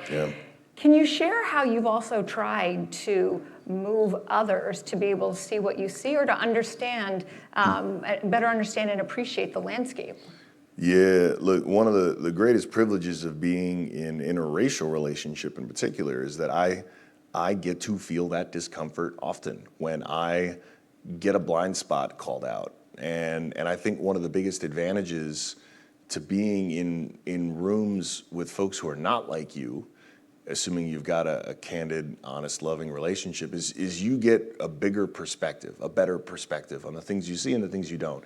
Yeah. Can you share how you've also tried to move others to be able to see what you see, or to understand, better understand and appreciate the landscape? Yeah, look, one of the greatest privileges of being in interracial relationship in particular is that I get to feel that discomfort often when I get a blind spot called out. And I think one of the biggest advantages to being in rooms with folks who are not like you, assuming you've got a candid, honest, loving relationship, is you get a bigger perspective, a better perspective on the things you see and the things you don't.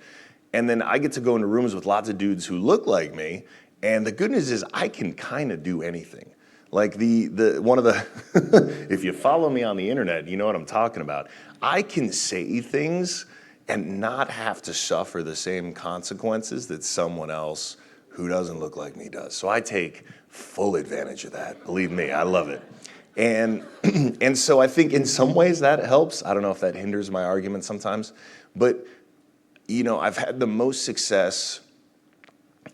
And then I get to go into rooms with lots of dudes who look like me, and the good news is I can kind of do anything. Like one of the, if you follow me on the internet, you know what I'm talking about. I can say things and not have to suffer the same consequences that someone else who doesn't look like me does. So I take full advantage of that. Believe me, I love it. And and so I think in some ways that helps. I don't know if that hinders my argument sometimes, but you know, I've had the most success,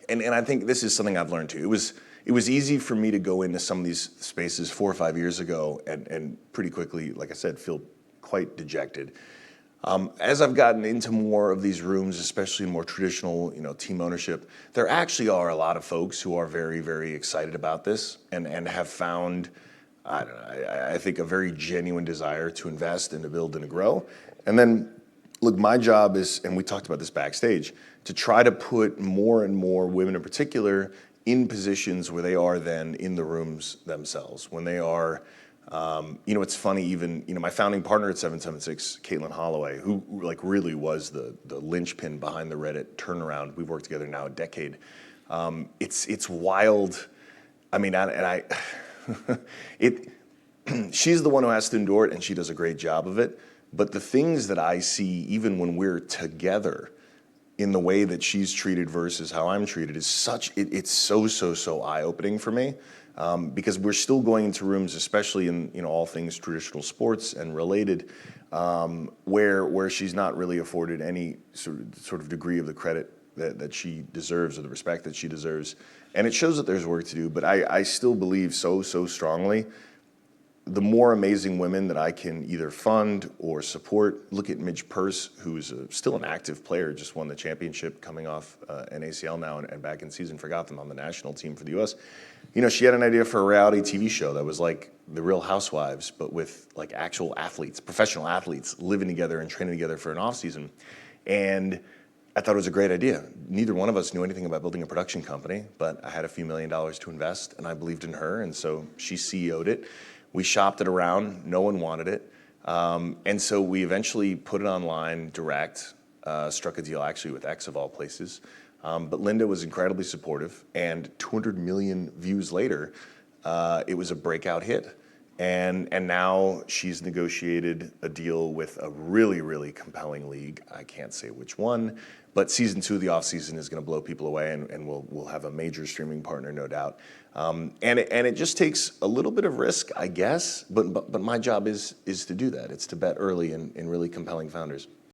and I think this is something I've learned too. It was easy for me to go into some of these spaces 4 or 5 years ago and pretty quickly, like I said, feel quite dejected. As I've gotten into more of these rooms, especially more traditional, you know, team ownership, there actually are a lot of folks who are very, very excited about this and have found, I don't know, I think a very genuine desire to invest and to build and to grow. And then, look, my job is, and we talked about this backstage, to try to put more and more women in particular in positions where they are then in the rooms themselves. When they are, you know, it's funny, even, you know, my founding partner at 776, Caitlin Holloway, who like really was the linchpin behind the Reddit turnaround. We've worked together now a decade. It's wild. I mean, she's the one who has to endure it, and she does a great job of it. But the things that I see, even when we're together, in the way that she's treated versus how I'm treated, is it's so eye-opening for me, because we're still going into rooms, especially in, you know, all things traditional sports and related, where she's not really afforded any sort of degree of the credit that she deserves or the respect that she deserves, and it shows that there's work to do. But I still believe so strongly, the more amazing women that I can either fund or support. Look at Midge Purce, who's still an active player, just won the championship coming off an ACL now and back in season for Gotham on the national team for the U.S. You know, she had an idea for a reality TV show that was like The Real Housewives, but with like actual athletes, professional athletes living together and training together for an off season. And I thought it was a great idea. Neither one of us knew anything about building a production company, but I had a few $1 million to invest, and I believed in her, and so she CEO'd it. We shopped it around, no one wanted it. And so we eventually put it online direct, struck a deal actually with X of all places. But Linda was incredibly supportive, and 200 million views later, it was a breakout hit. And now she's negotiated a deal with a really compelling league. I can't say which one, but season 2 of the offseason is going to blow people away, and we'll have a major streaming partner, no doubt. And it just takes a little bit of risk, I guess. But my job is to do that. It's to bet early in really compelling founders.